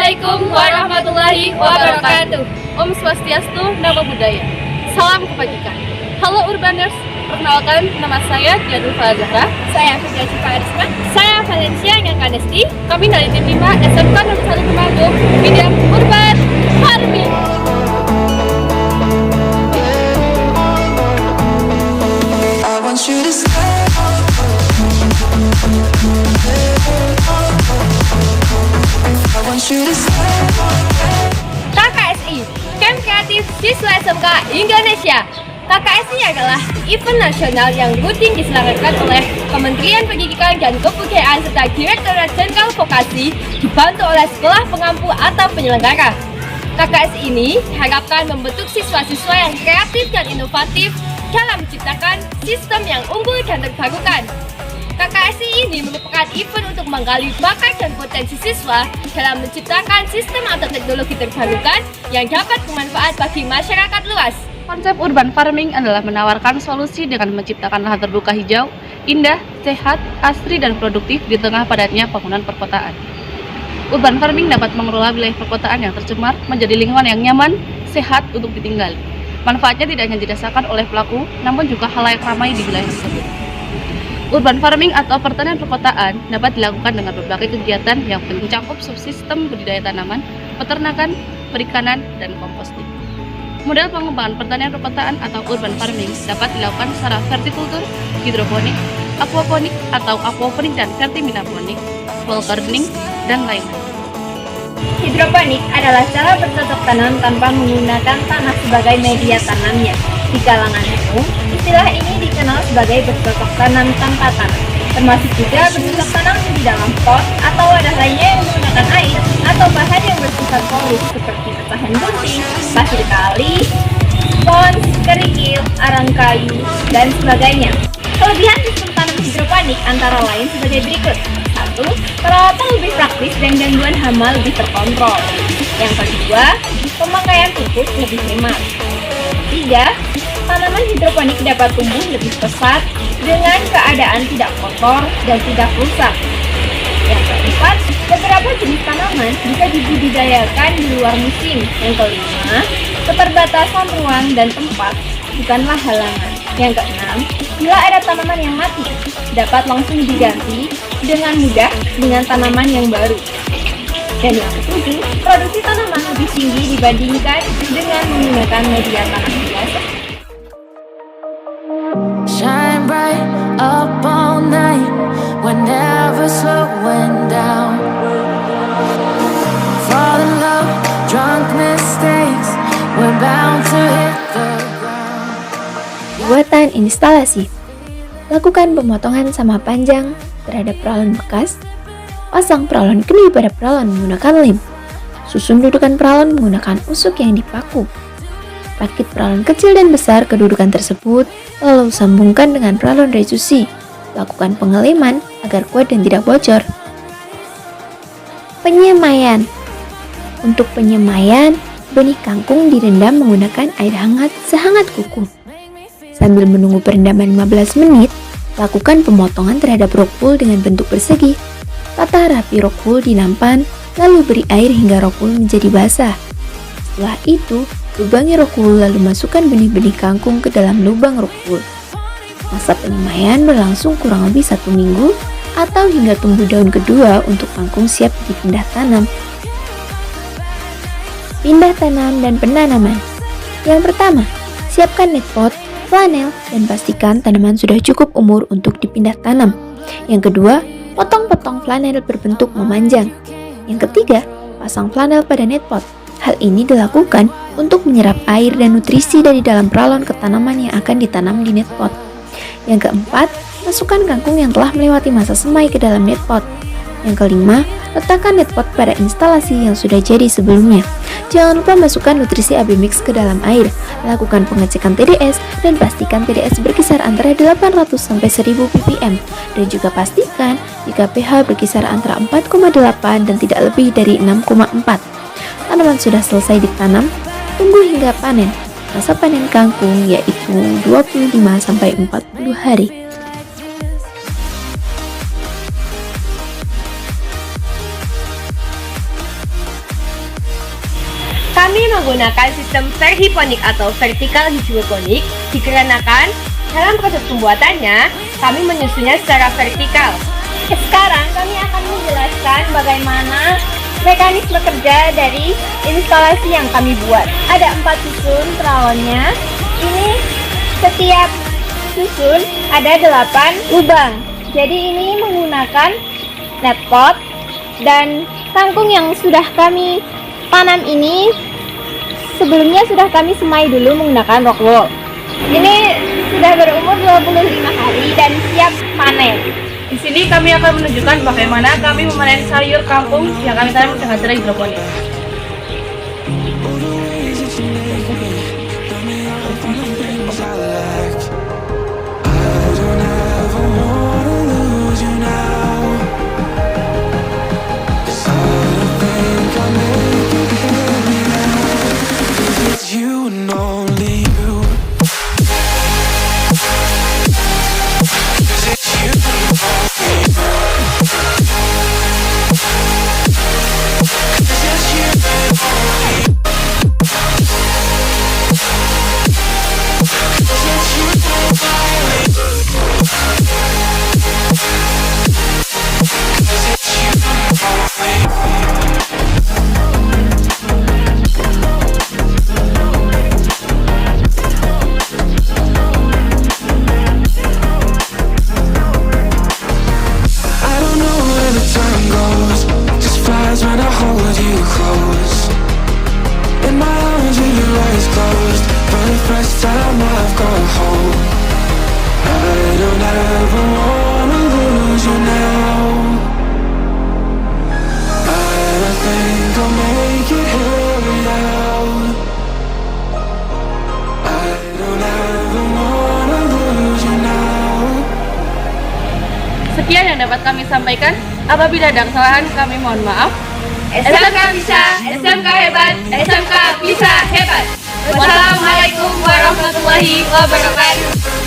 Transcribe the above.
Assalamualaikum warahmatullahi wabarakatuh. Om Swastiastu, Namo Buddhaya. Salam kebajikan. Halo Urbaners, perkenalkan nama saya Dianul Falazahra. Saya Fitria Syifa Arisma. Saya Valencia Ngankanesti. Kami dari tim 5 SMK Negeri 1 Temanggung, bidang Urban Farming. I want you to stay. I want you to stay. KKSI, Camp Kreatif Siswa SMK Indonesia. KKSI adalah event nasional yang rutin diselenggarakan oleh Kementerian Pendidikan dan Kebudayaan serta Direktorat Jenderal Vokasi, dibantu oleh sekolah pengampu atau penyelenggara. KKSI ini diharapkan membentuk siswa-siswa yang kreatif dan inovatif dalam menciptakan sistem yang unggul dan terbarukan. KKSI ini merupakan event untuk menggali bakat dan potensi siswa dalam menciptakan sistem atau teknologi terbarukan yang dapat bermanfaat bagi masyarakat luas. Konsep urban farming adalah menawarkan solusi dengan menciptakan lahan terbuka hijau, indah, sehat, asri, dan produktif di tengah padatnya bangunan perkotaan. Urban farming dapat mengelola wilayah perkotaan yang tercemar menjadi lingkungan yang nyaman, sehat untuk ditinggali. Manfaatnya tidak hanya dirasakan oleh pelaku, namun juga khalayak ramai di wilayah tersebut. Urban farming atau pertanian perkotaan dapat dilakukan dengan berbagai kegiatan yang mencakup subsistem budidaya tanaman, peternakan, perikanan, dan komposting. Model pengembangan pertanian perkotaan atau urban farming dapat dilakukan secara vertikultur, hidroponik, aquaponik atau aquaponik dan vertiminaponik, wall gardening, dan lain-lain. Hidroponik adalah cara bercocok tanam tanpa menggunakan tanah sebagai media tanamnya. Di kalangan umum, istilah ini dikenal sebagai bercocok tanam tanpa tanah, termasuk juga bercocok tanam di dalam pot atau wadah lainnya yang menggunakan air atau bahan yang bersifat solid seperti pecahan gunting, pasir kali, spons, kerikil, arang kayu, dan sebagainya. Kelebihan sistem tanam hidroponik antara lain sebagai berikut. 1. Perawatan lebih praktis dan gangguan hama lebih terkontrol. Yang kedua, pemakaian pupuk lebih hemat. 3. Tanaman hidroponik dapat tumbuh lebih pesat dengan keadaan tidak kotor dan tidak rusak. Yang keempat, beberapa jenis tanaman bisa dibudidayakan di luar musim. Yang kelima, keterbatasan ruang dan tempat bukanlah halangan. Yang keenam, bila ada tanaman yang mati, dapat langsung diganti dengan mudah dengan tanaman yang baru. Dan yang ketujuh, produksi tanaman lebih tinggi dibandingkan dengan menggunakan media tanah biasa. Shine bright up all night, we're never slowing down. Fall in love, drunk mistakes, we're bound to hit the ground. Buatan instalasi. Lakukan pemotongan sama panjang terhadap peralon bekas. Pasang peralon keni pada peralon menggunakan lem. Susun dudukan peralon menggunakan usuk yang dipaku. Rakit peralon kecil dan besar ke dudukan tersebut, lalu sambungkan dengan peralon resusi. Lakukan pengeleman agar kuat dan tidak bocor. Penyemaian. Untuk penyemaian, benih kangkung direndam menggunakan air hangat sehangat kuku. Sambil menunggu perendaman 15 menit, lakukan pemotongan terhadap rock wool dengan bentuk persegi. Tata rapi rock wool di nampan, lalu beri air hingga rock wool menjadi basah. Setelah itu, lubangi rock wool lalu masukkan benih-benih kangkung ke dalam lubang rock wool. Masa penyemaian berlangsung kurang lebih 1 minggu atau hingga tumbuh daun kedua untuk kangkung siap dipindah tanam. Pindah tanam dan penanaman. Yang pertama, siapkan net pot, flanel, dan pastikan tanaman sudah cukup umur untuk dipindah tanam. Yang kedua, potong-potong flanel berbentuk memanjang. Yang ketiga, pasang flanel pada net pot. Hal ini dilakukan untuk menyerap air dan nutrisi dari dalam peralon ke tanaman yang akan ditanam di net pot. Yang keempat, masukkan kangkung yang telah melewati masa semai ke dalam net pot. Yang kelima, letakkan net pot pada instalasi yang sudah jadi sebelumnya. Jangan lupa masukkan nutrisi AB mix ke dalam air. Lakukan pengecekan TDS dan pastikan TDS berkisar antara 800 sampai 1000 ppm. Dan juga pastikan jika pH berkisar antara 4,8 dan tidak lebih dari 6,4. Tanaman sudah selesai ditanam, tunggu hingga panen. Masa panen kangkung yaitu 25 sampai 40 hari. Kami menggunakan sistem verhiponik atau vertical hidroponik dikarenakan dalam proses pembuatannya kami menyusunnya secara vertikal. Sekarang kami akan menjelaskan bagaimana mekanisme kerja dari instalasi yang kami buat. Ada 4 susun peralonnya. Ini setiap susun ada 8 lubang. Jadi ini menggunakan net pot dan kangkung yang sudah kami tanam ini sebelumnya sudah kami semai dulu menggunakan rock wool. Ini sudah berumur 25 hari dan siap panen. Di sini kami akan menunjukkan bagaimana kami memanen sayur kangkung yang kami tanam dengan cara hidroponik. You and only you. When I hold you close in my arms with your eyes closed, for the first time I've got home. I don't ever wanna lose you now. I think I'll make it here now. I don't ever wanna lose you now. Sekian yang dapat kami sampaikan. Apabila ada kesalahan, kami mohon maaf. SMK bisa, SMK hebat, SMK bisa hebat. Wassalamualaikum warahmatullahi wabarakatuh.